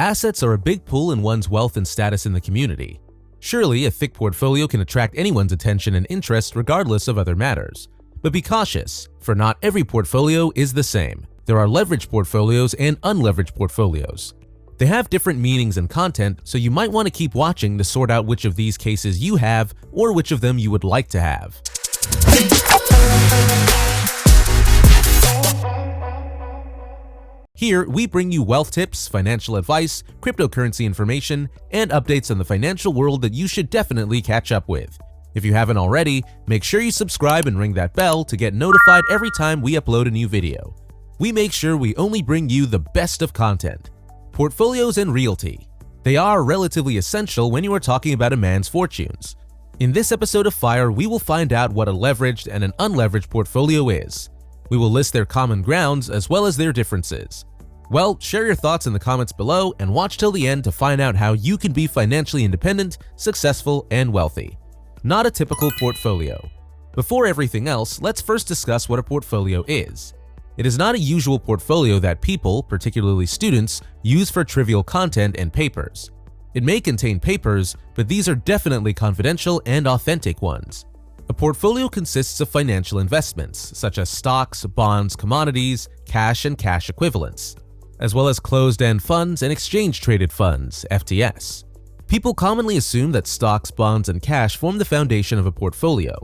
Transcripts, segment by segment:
Assets are a big pull in one's wealth and status in the community. Surely, a thick portfolio can attract anyone's attention and interest regardless of other matters. But be cautious, for not every portfolio is the same. There are leveraged portfolios and unleveraged portfolios. They have different meanings and content, so you might want to keep watching to sort out which of these cases you have or which of them you would like to have. Here, we bring you wealth tips, financial advice, cryptocurrency information, and updates on the financial world that you should definitely catch up with. If you haven't already, make sure you subscribe and ring that bell to get notified every time we upload a new video. We make sure we only bring you the best of content. Portfolios and realty. They are relatively essential when you are talking about a man's fortunes. In this episode of Fire, we will find out what a leveraged and an unleveraged portfolio is. We will list their common grounds as well as their differences. Well, share your thoughts in the comments below and watch till the end to find out how you can be financially independent, successful, and wealthy. Not a typical portfolio. Before everything else, let's first discuss what a portfolio is. It is not a usual portfolio that people, particularly students, use for trivial content and papers. It may contain papers, but these are definitely confidential and authentic ones. A portfolio consists of financial investments, such as stocks, bonds, commodities, cash and cash equivalents, as well as closed-end funds and exchange-traded funds, FTS. People commonly assume that stocks, bonds, and cash form the foundation of a portfolio.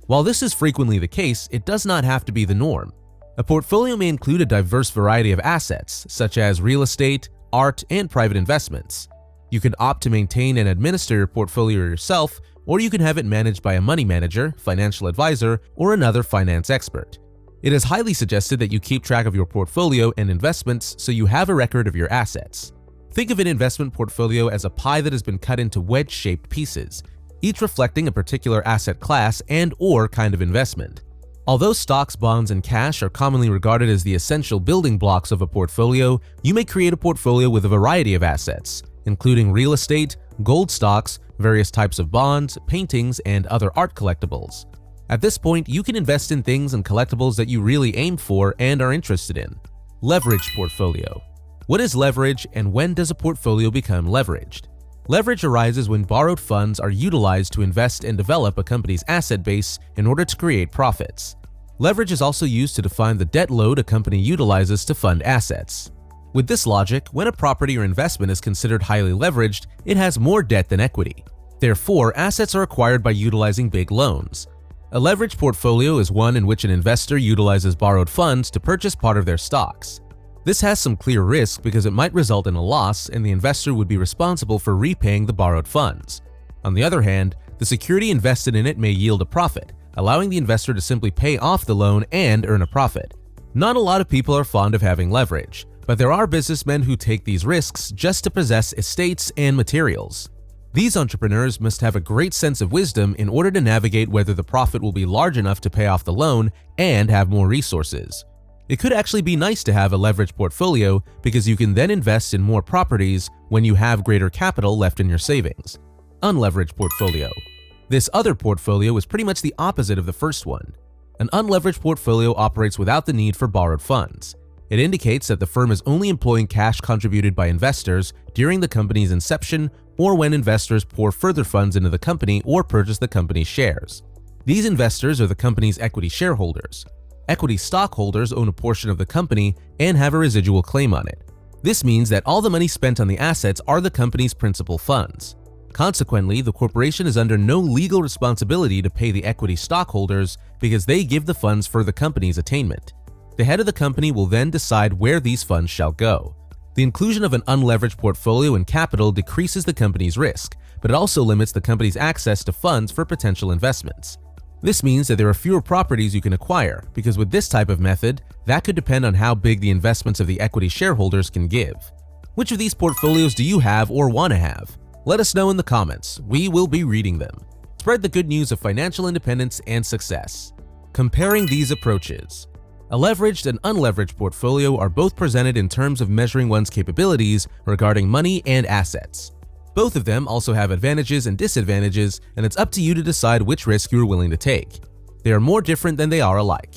While this is frequently the case, it does not have to be the norm. A portfolio may include a diverse variety of assets, such as real estate, art, and private investments. You can opt to maintain and administer your portfolio yourself, or you can have it managed by a money manager, financial advisor, or another finance expert. It is highly suggested that you keep track of your portfolio and investments so you have a record of your assets. Think of an investment portfolio as a pie that has been cut into wedge-shaped pieces, each reflecting a particular asset class and/or kind of investment. Although stocks, bonds, and cash are commonly regarded as the essential building blocks of a portfolio, you may create a portfolio with a variety of assets, including real estate, gold stocks, various types of bonds, paintings, and other art collectibles. At this point, you can invest in things and collectibles that you really aim for and are interested in. Leveraged portfolio. What is leverage and when does a portfolio become leveraged? Leverage arises when borrowed funds are utilized to invest and develop a company's asset base in order to create profits. Leverage is also used to define the debt load a company utilizes to fund assets. With this logic, when a property or investment is considered highly leveraged, it has more debt than equity. Therefore, assets are acquired by utilizing big loans. A leveraged portfolio is one in which an investor utilizes borrowed funds to purchase part of their stocks. This has some clear risk because it might result in a loss and the investor would be responsible for repaying the borrowed funds. On the other hand, the security invested in it may yield a profit, allowing the investor to simply pay off the loan and earn a profit. Not a lot of people are fond of having leverage, but there are businessmen who take these risks just to possess estates and materials. These entrepreneurs must have a great sense of wisdom in order to navigate whether the profit will be large enough to pay off the loan and have more resources. It could actually be nice to have a leveraged portfolio because you can then invest in more properties when you have greater capital left in your savings. Unleveraged portfolio. This other portfolio is pretty much the opposite of the first one. An unleveraged portfolio operates without the need for borrowed funds. It indicates that the firm is only employing cash contributed by investors during the company's inception or when investors pour further funds into the company or purchase the company's shares. These investors are the company's equity shareholders. Equity stockholders own a portion of the company and have a residual claim on it. This means that all the money spent on the assets are the company's principal funds. Consequently, the corporation is under no legal responsibility to pay the equity stockholders because they give the funds for the company's attainment. The head of the company will then decide where these funds shall go. The inclusion of an unleveraged portfolio in capital decreases the company's risk, but it also limits the company's access to funds for potential investments. This means that there are fewer properties you can acquire, because with this type of method, that could depend on how big the investments of the equity shareholders can give. Which of these portfolios do you have or want to have? Let us know in the comments. We will be reading them. Spread the good news of financial independence and success. Comparing these approaches. A leveraged and unleveraged portfolio are both presented in terms of measuring one's capabilities regarding money and assets. Both of them also have advantages and disadvantages, and it's up to you to decide which risk you are willing to take. They are more different than they are alike.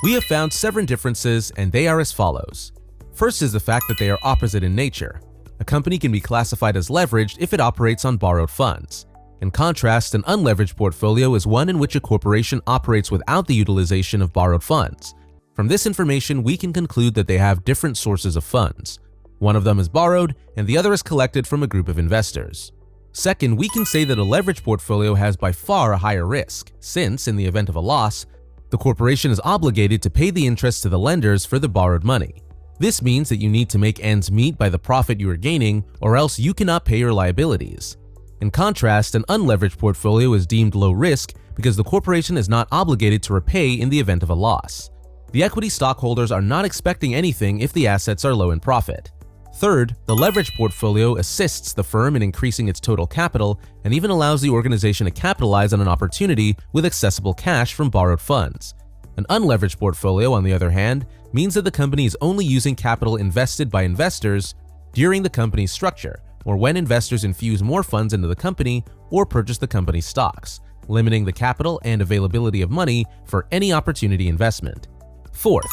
We have found 7 differences, and they are as follows. First is the fact that they are opposite in nature. A company can be classified as leveraged if it operates on borrowed funds. In contrast, an unleveraged portfolio is one in which a corporation operates without the utilization of borrowed funds. From this information, we can conclude that they have different sources of funds. One of them is borrowed, and the other is collected from a group of investors. Second, we can say that a leveraged portfolio has by far a higher risk, since, in the event of a loss, the corporation is obligated to pay the interest to the lenders for the borrowed money. This means that you need to make ends meet by the profit you are gaining, or else you cannot pay your liabilities. In contrast, an unleveraged portfolio is deemed low risk because the corporation is not obligated to repay in the event of a loss. The equity stockholders are not expecting anything if the assets are low in profit. Third, the leveraged portfolio assists the firm in increasing its total capital and even allows the organization to capitalize on an opportunity with accessible cash from borrowed funds. An unleveraged portfolio, on the other hand, means that the company is only using capital invested by investors during the company's structure, or when investors infuse more funds into the company or purchase the company's stocks, limiting the capital and availability of money for any opportunity investment. Fourth,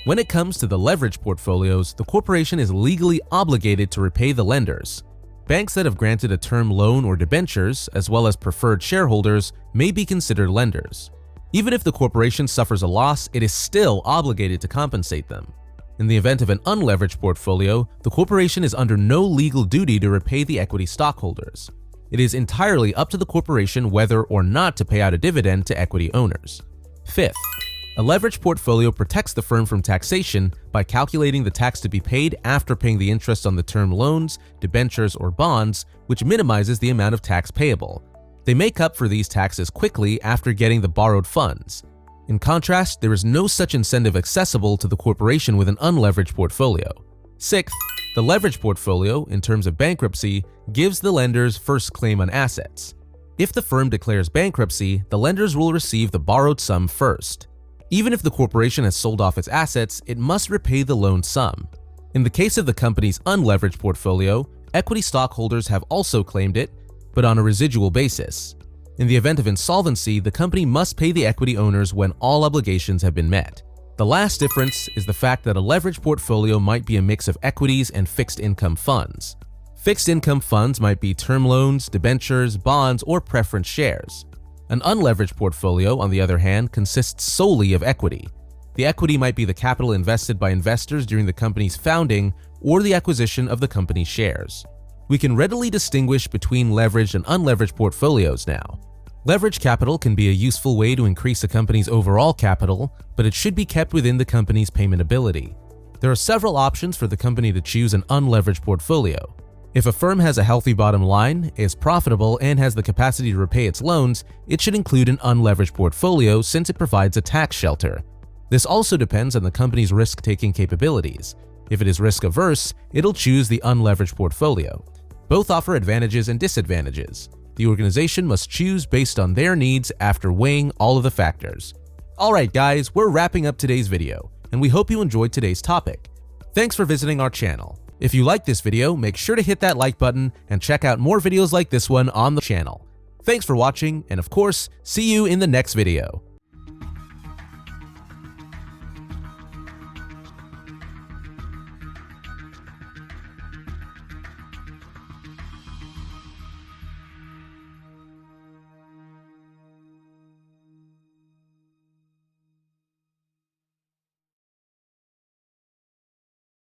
when it comes to the leveraged portfolios, the corporation is legally obligated to repay the lenders. Banks that have granted a term loan or debentures, as well as preferred shareholders, may be considered lenders. Even if the corporation suffers a loss, it is still obligated to compensate them. In the event of an unleveraged portfolio, the corporation is under no legal duty to repay the equity stockholders. It is entirely up to the corporation whether or not to pay out a dividend to equity owners. Fifth, a leveraged portfolio protects the firm from taxation by calculating the tax to be paid after paying the interest on the term loans, debentures, or bonds, which minimizes the amount of tax payable. They make up for these taxes quickly after getting the borrowed funds. In contrast, there is no such incentive accessible to the corporation with an unleveraged portfolio. Sixth, the leveraged portfolio, in terms of bankruptcy, gives the lenders first claim on assets. If the firm declares bankruptcy, the lenders will receive the borrowed sum first. Even if the corporation has sold off its assets, it must repay the loaned sum. In the case of the company's unleveraged portfolio, equity stockholders have also claimed it, but on a residual basis. In the event of insolvency, the company must pay the equity owners when all obligations have been met. The last difference is the fact that a leveraged portfolio might be a mix of equities and fixed income funds. Fixed income funds might be term loans, debentures, bonds, or preference shares. An unleveraged portfolio, on the other hand, consists solely of equity. The equity might be the capital invested by investors during the company's founding or the acquisition of the company's shares. We can readily distinguish between leveraged and unleveraged portfolios now. Leveraged capital can be a useful way to increase a company's overall capital, but it should be kept within the company's payment ability. There are several options for the company to choose an unleveraged portfolio. If a firm has a healthy bottom line, is profitable, and has the capacity to repay its loans, it should include an unleveraged portfolio since it provides a tax shelter. This also depends on the company's risk-taking capabilities. If it is risk-averse, it'll choose the unleveraged portfolio. Both offer advantages and disadvantages. The organization must choose based on their needs after weighing all of the factors. Alright guys, we're wrapping up today's video, and we hope you enjoyed today's topic. Thanks for visiting our channel. If you liked this video, make sure to hit that like button and check out more videos like this one on the channel. Thanks for watching, and of course, see you in the next video.